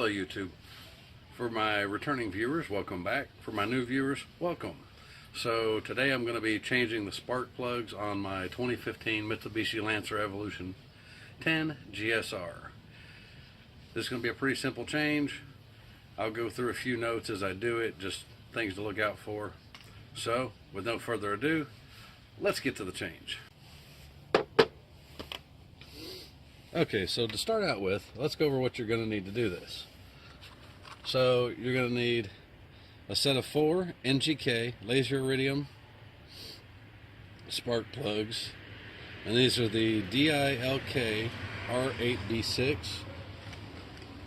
Hello YouTube. For my returning viewers, welcome back. For my new viewers, welcome. So today I'm going to be changing the spark plugs on my 2015 Mitsubishi Lancer Evolution 10 GSR. This is going to be a pretty simple change. I'll go through a few notes as I do it, just things to look out for. So with no further ado, let's get to the change. Okay, so to start out with, let's go over what you're going to need to do this. So you're going to need a set of 4 NGK laser Iridium spark plugs, and these are the DILK R8B6.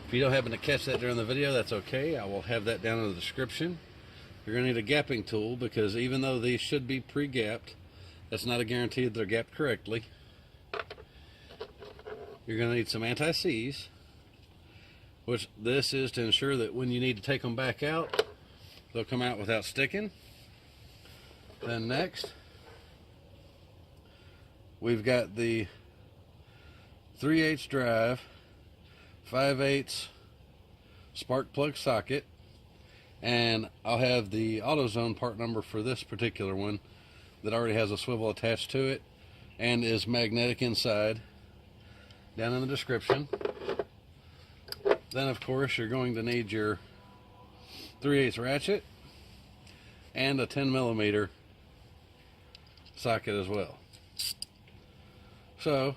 If you don't happen to catch that during the video, that's okay. I will have that down in the description. You're going to need a gapping tool, because even though these should be pre-gapped, that's not a guarantee that they're gapped correctly. You're going to need some anti-seize, which this is to ensure that when you need to take them back out, they'll come out without sticking. Then next, we've got the 3/8 drive, 5/8 spark plug socket, and I'll have the AutoZone part number for this particular one that already has a swivel attached to it and is magnetic inside, down in the description. Then of course you're going to need your 3/8 ratchet and a 10mm socket as well. So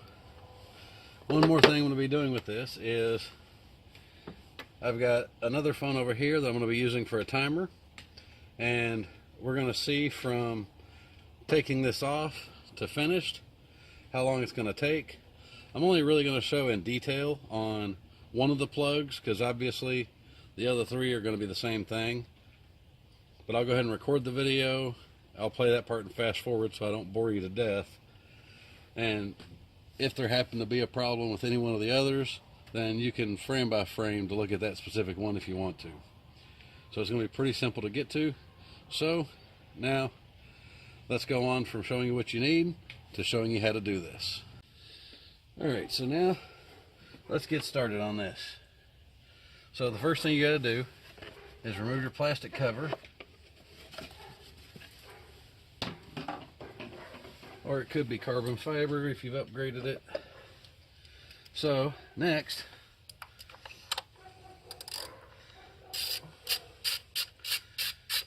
one more thing I'm going to be doing with this is I've got another phone over here that I'm going to be using for a timer, and we're going to see from taking this off to finished how long it's going to take. I'm only really going to show in detail on one of the plugs, because obviously the other 3 are going to be the same thing. But I'll go ahead and record the video. I'll play that part and fast forward so I don't bore you to death. And if there happen to be a problem with any one of the others, then you can frame by frame to look at that specific one if you want to. So it's going to be pretty simple to get to. So now let's go on from showing you what you need to showing you how to do this. Alright, so now let's get started on this. So the first thing you got to do is remove your plastic cover, or it could be carbon fiber if you've upgraded it. So next,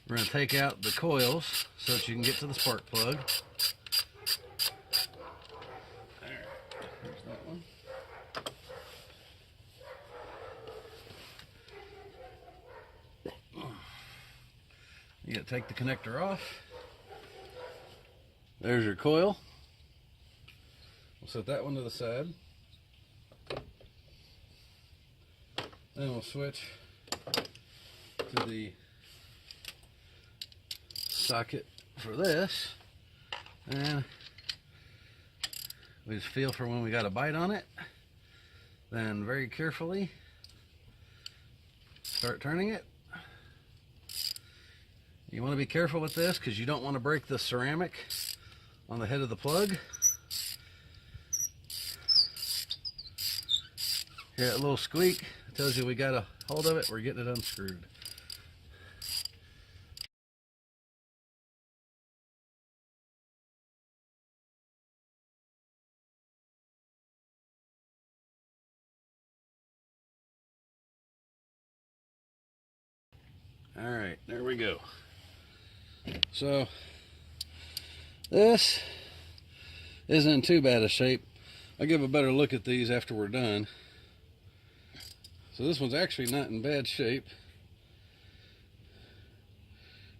we're going to take out the coils so that you can get to the spark plug. There's that one. You got to take the connector off. There's your coil. We'll set that one to the side. Then we'll switch to the socket for this, and we just feel for when we got a bite on it. Then very carefully start turning it. You want to be careful with this because you don't want to break the ceramic on the head of the plug. Hear that little squeak? It tells you we got a hold of it. We're getting it unscrewed. All right, there we go. So this isn't in too bad a shape. I'll give a better look at these after we're done. So this one's actually not in bad shape.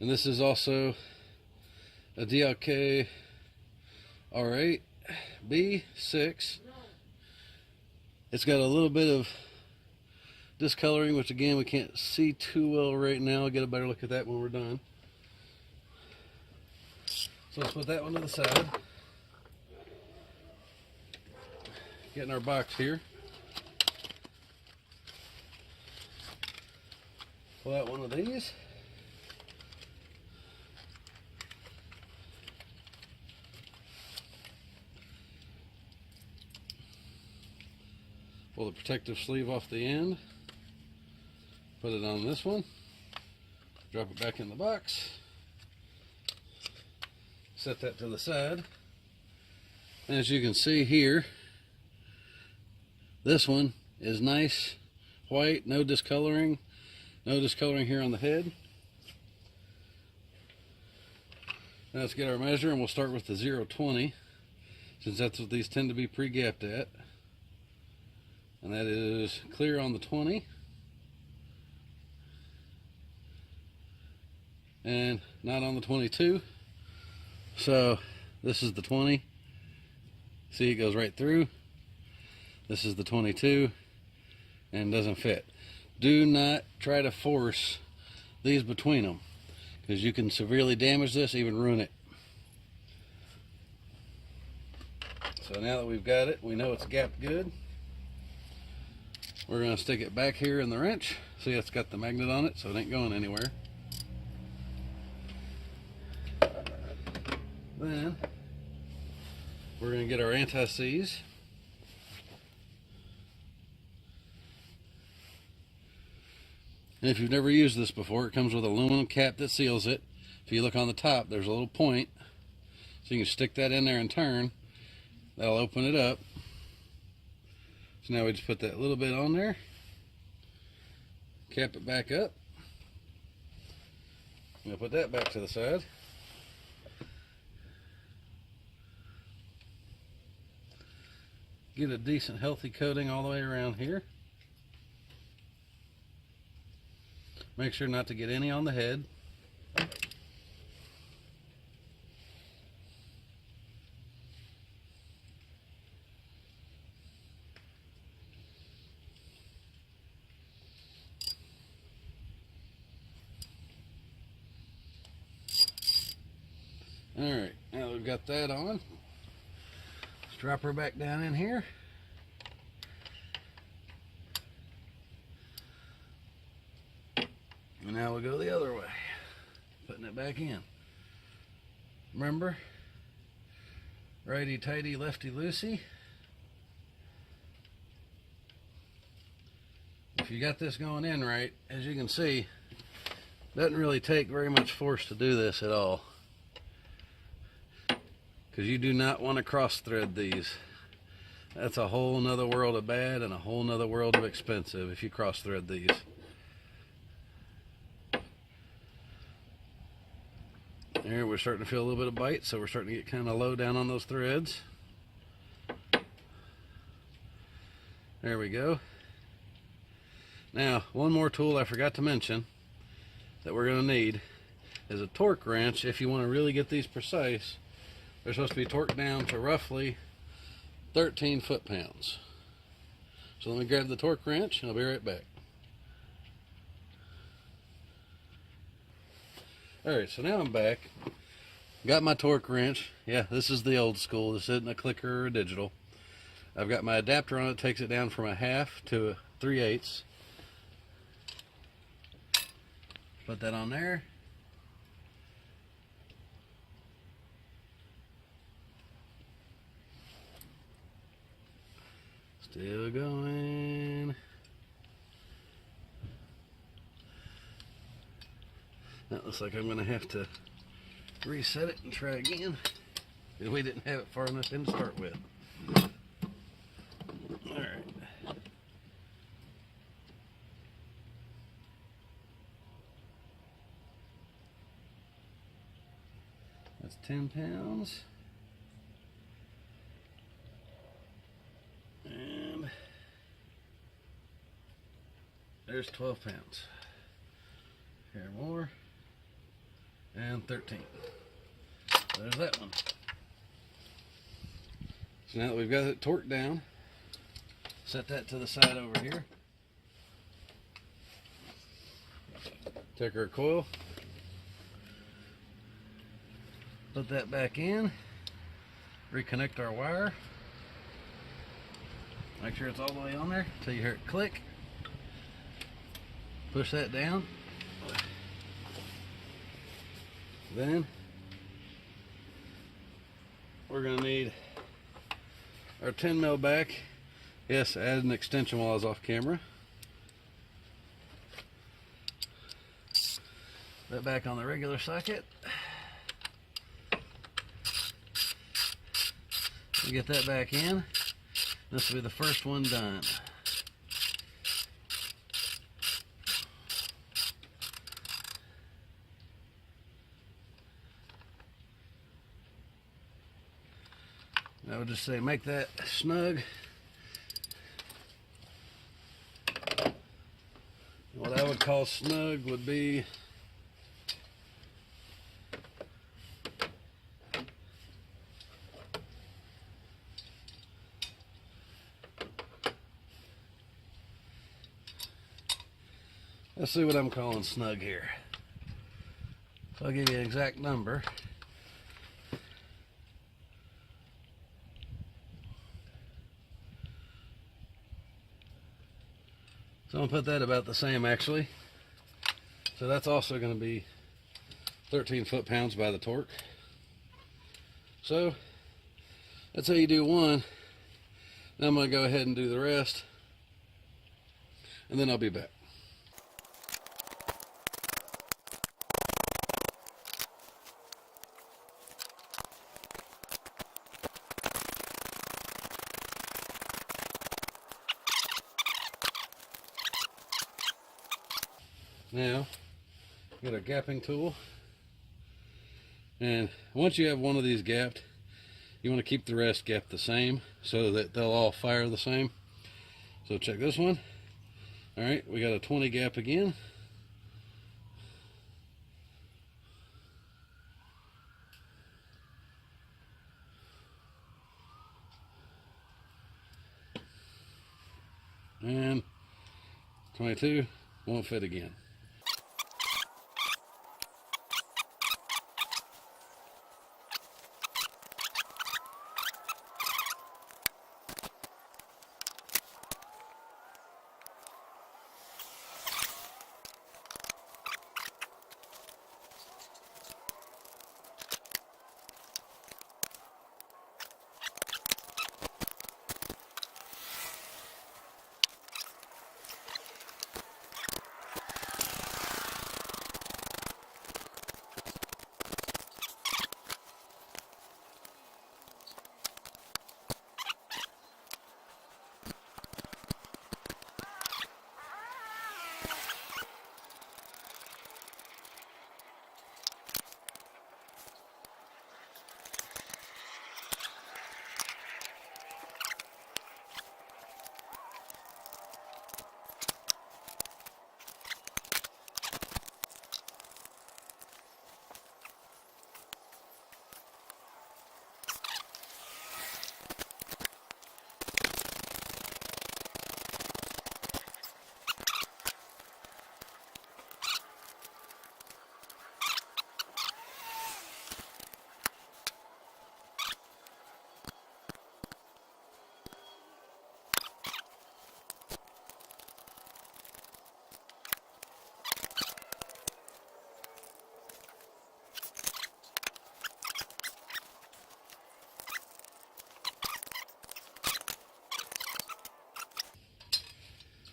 And this is also a DLK R8B6. It's got a little bit of discoloring, which again we can't see too well right now. I'll get a better look at that when we're done. So let's put that one to the side. Get in our box here. Pull out one of these. Pull the protective sleeve off the end. put it on this one, drop it back in the box, set that to the side. As you can see here, this one is nice white, no discoloring here on the head. Now let's get our measure, and we'll start with the 0.20, since that's what these tend to be pre-gapped at. And that is clear on the 20. And not on the 22. So this is the 20. See, it goes right through. This is the 22 and doesn't fit. Do not try to force these between them, because you can severely damage this, even ruin it. So now that we've got it, we know it's gapped good. We're going to stick it back here in the wrench. See, it's got the magnet on it, so it ain't going anywhere. Then we're going to get our anti-seize. And if you've never used this before, it comes with an aluminum cap that seals it. If you look on the top, there's a little point, so you can stick that in there and turn. That'll open it up. So now we just put that little bit on there, cap it back up. We'll put that back to the side. Get a decent healthy coating all the way around here. Make sure not to get any on the head. Alright, now that we've got that on, let's drop her back down in here. And now we'll go the other way, putting it back in. Remember, righty tighty, lefty loosey. If you got this going in right, as you can see, it doesn't really take very much force to do this at all, because you do not want to cross thread these. That's a whole nother world of bad and a whole nother world of expensive if you cross thread these. There, we're starting to feel a little bit of bite, so we're starting to get kind of low down on those threads. There we go. Now, one more tool I forgot to mention that we're going to need is a torque wrench. If you want to really get these precise, they're supposed to be torqued down to roughly 13 foot-pounds. So let me grab the torque wrench and I'll be right back. Alright, so now I'm back. Got my torque wrench. Yeah, this is the old school. This isn't a clicker or a digital. I've got my adapter on it. Takes it down from a 1/2 to a 3/8. Put that on there. Still going. That looks like I'm going to have to reset it and try again, because we didn't have it far enough in to start with. Alright. That's 10 pounds. And there's 12 pounds. Here more. And 13. There's that one. So now that we've got it torqued down, set that to the side over here. Take our coil, put that back in, reconnect our wire, make sure it's all the way on there until you hear it click. Push that down. Then we're going to need our 10 mil back. Yes, I added an extension while I was off camera. that back on the regular socket. We'll get that back in. This will be the first one done. I would just say make that snug. What I would call snug would be let's see what I'm calling snug here. So I'll give you an exact number. So I'm going to put that about the same actually. So that's also going to be 13 foot-pounds by the torque. So that's how you do one. Now I'm going to go ahead and do the rest, and then I'll be back. Now, get a gapping tool, and once you have one of these gapped, you want to keep the rest gapped the same so that they'll all fire the same. So check this one. All right, we got a 20 gap again. And 22 won't fit again.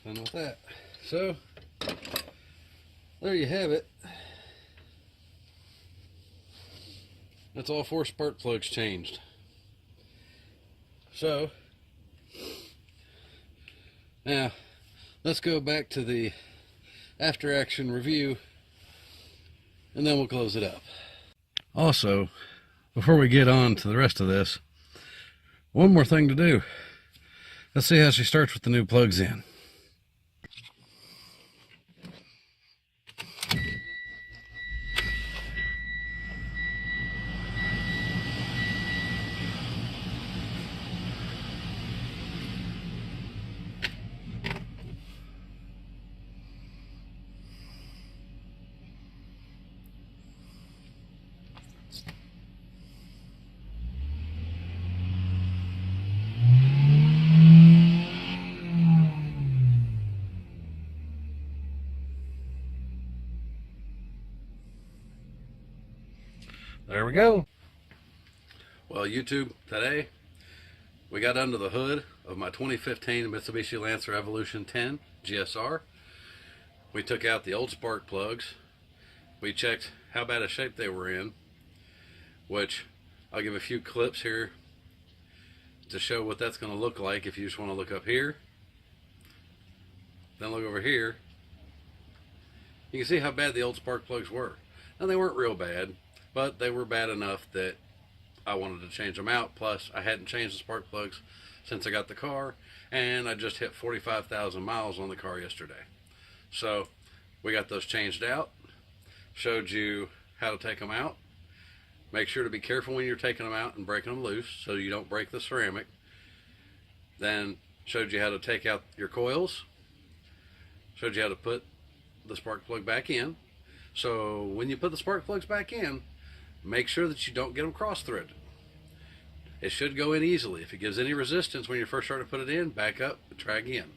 Done with that. So there you have it. That's all 4 spark plugs changed. So now let's go back to the after action review, and then we'll close it up. Also, before we get on to the rest of this, one more thing to do. Let's see how she starts with the new plugs in. There we go. Well, YouTube, today we got under the hood of my 2015 Mitsubishi Lancer Evolution 10 GSR. We took out the old spark plugs. We checked how bad a shape they were in, which I'll give a few clips here to show what that's going to look like. If you just want to look up here, then look over here, you can see how bad the old spark plugs were. Now, they weren't real bad, but they were bad enough that I wanted to change them out. Plus, I hadn't changed the spark plugs since I got the car, and I just hit 45,000 miles on the car yesterday. So we got those changed out, showed you how to take them out. Make sure to be careful when you're taking them out and breaking them loose so you don't break the ceramic. Then showed you how to take out your coils, showed you how to put the spark plug back in. So when you put the spark plugs back in, make sure that you don't get them cross-threaded. It should go in easily. If it gives any resistance when you first start to put it in, back up and try again.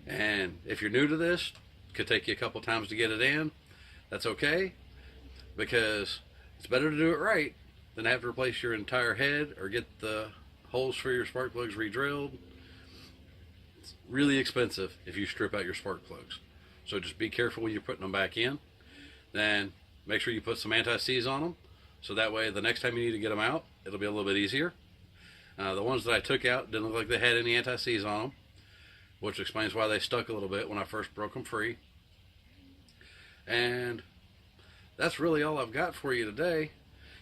And if you're new to this, it could take you a couple times to get it in. That's okay, because it's better to do it right than have to replace your entire head or get the holes for your spark plugs re-drilled. It's really expensive if you strip out your spark plugs. So just be careful when you're putting them back in. Then make sure you put some anti-seize on them, so that way the next time you need to get them out, it'll be a little bit easier. The ones that I took out didn't look like they had any anti-seize on them, which explains why they stuck a little bit when I first broke them free. And that's really all I've got for you today.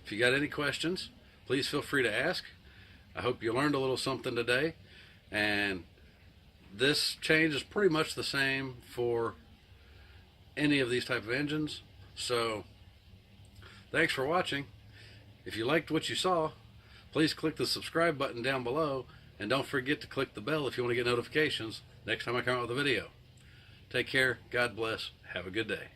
If you got any questions, please feel free to ask. I hope you learned a little something today. And this change is pretty much the same for any of these type of engines. So thanks for watching. If you liked what you saw, please click the subscribe button down below, and don't forget to click the bell if you want to get notifications next time I come out with a video. Take care, God bless, have a good day.